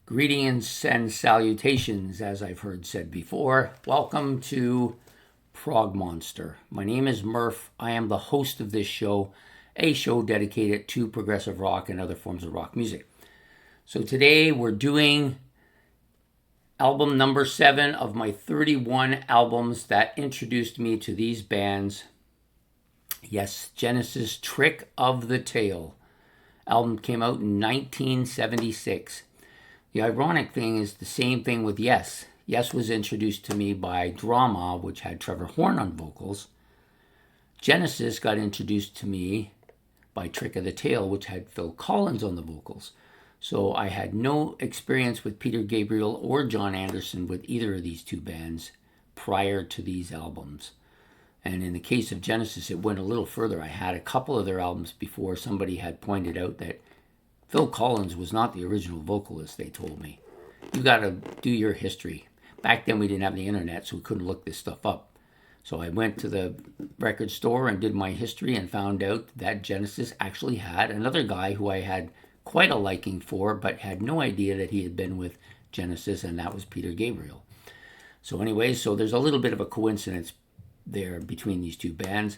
Greetings and salutations, as I've heard said before. Welcome to Prog Monster. My name is Murph. I am the host of this show, a show dedicated to progressive rock and other forms of rock music. So today we're doing album number 7 of my 31 albums that introduced me to these bands. Yes, Genesis' Trick of the Tail. Album came out in 1976. The ironic thing is the same thing with Yes. Yes was introduced to me by Drama, which had Trevor Horn on vocals. Genesis got introduced to me by Trick of the Tail, which had Phil Collins on the vocals. So I had no experience with Peter Gabriel or John Anderson with either of these two bands prior to these albums. And in the case of Genesis, it went a little further. I had a couple of their albums before somebody had pointed out that Phil Collins was not the original vocalist, they told me. You got to do your history. Back then we didn't have the internet, so we couldn't look this stuff up. So I went to the record store and did my history and found out that Genesis actually had another guy who I had quite a liking for, but had no idea that he had been with Genesis, and that was Peter Gabriel. So anyway, so there's a little bit of a coincidence there between these two bands.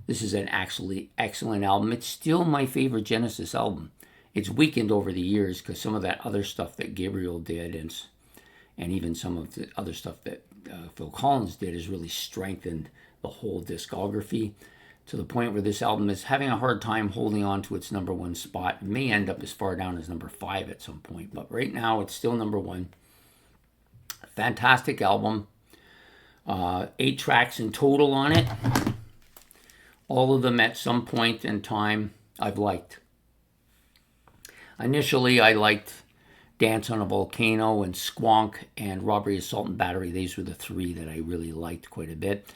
This is an actually excellent album. It's still my favorite Genesis album. It's weakened over the years because some of that other stuff that Gabriel did and even some of the other stuff that Phil Collins did has really strengthened the whole discography to the point where this album is having a hard time holding on to its number one spot. It may end up as far down as number 5 at some point, but right now it's still number 1. Fantastic album. 8 tracks in total on it. All of them at some point in time I've liked. Initially, I liked Dance on a Volcano and Squonk and Robbery, Assault, and Battery. These were the 3 that I really liked quite a bit.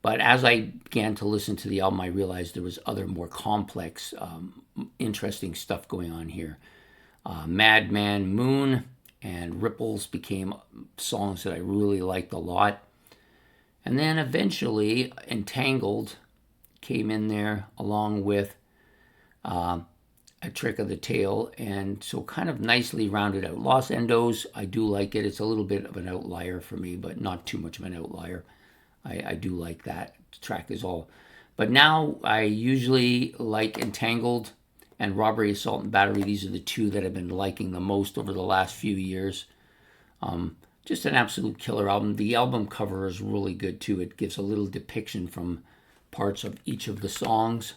But as I began to listen to the album, I realized there was other more complex, interesting stuff going on here. Madman Moon and Ripples became songs that I really liked a lot. And then eventually, Entangled came in there along with A Trick of the Tail, and so kind of nicely rounded out. Los Endos, I do like it. It's a little bit of an outlier for me, but not too much of an outlier. I do like that track is all. But now I usually like Entangled and Robbery, Assault, and Battery. These are the 2 that I've been liking the most over the last few years. Just an absolute killer album. The album cover is really good too. It gives a little depiction from parts of each of the songs.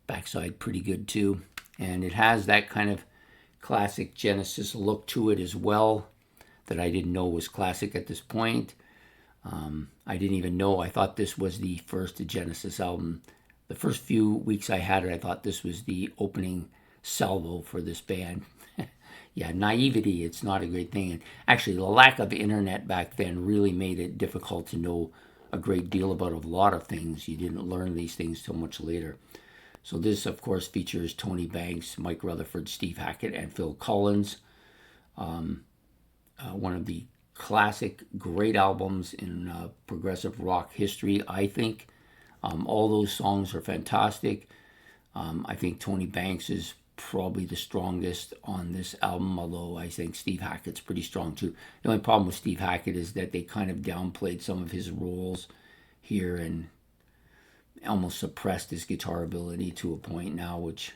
Backside pretty good too. And it has that kind of classic Genesis look to it as well that I didn't know was classic at this point. I didn't even know. I thought this was the first Genesis album. The first few weeks I had it, I thought this was the opening salvo for this band. Yeah, naivety, it's not a great thing. And actually, the lack of internet back then really made it difficult to know a great deal about a lot of things. You didn't learn these things till much later. So this, of course, features Tony Banks, Mike Rutherford, Steve Hackett, and Phil Collins. One of the classic, great albums in progressive rock history, I think. All those songs are fantastic. I think Tony Banks is probably the strongest on this album, although I think Steve Hackett's pretty strong too. The only problem with Steve Hackett is that they kind of downplayed some of his roles here and almost suppressed his guitar ability to a point now, which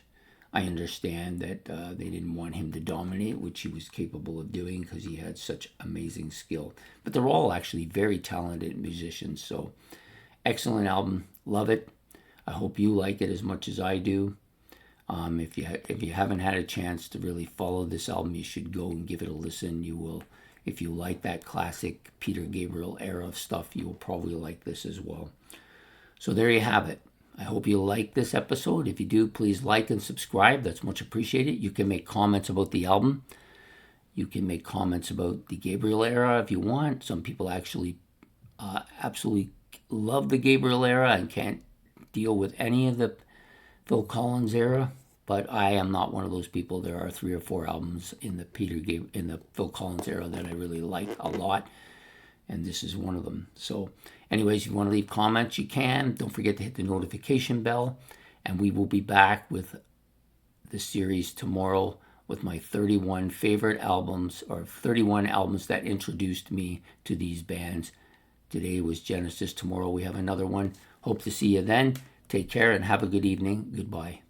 I understand that they didn't want him to dominate, which he was capable of doing because he had such amazing skill. But they're all actually very talented musicians, so excellent album. Love it. I hope you like it as much as I do. If you haven't had a chance to really follow this album, you should go and give it a listen. You will, if you like that classic Peter Gabriel era of stuff, you will probably like this as well. So there you have it. I hope you like this episode. If you do, please like and subscribe. That's much appreciated. You can make comments about the album. You can make comments about the Gabriel era if you want. Some people actually absolutely love the Gabriel era and can't deal with any of the Phil Collins era. But I am not one of those people. There are 3 or 4 albums in the Phil Collins era that I really like a lot, and this is one of them. So anyways, if you want to leave comments, you can. Don't forget to hit the notification bell, and we will be back with the series tomorrow with my 31 favorite albums, or 31 albums that introduced me to these bands. Today was Genesis. Tomorrow we have another one. Hope to see you then. Take care and have a good evening. Goodbye.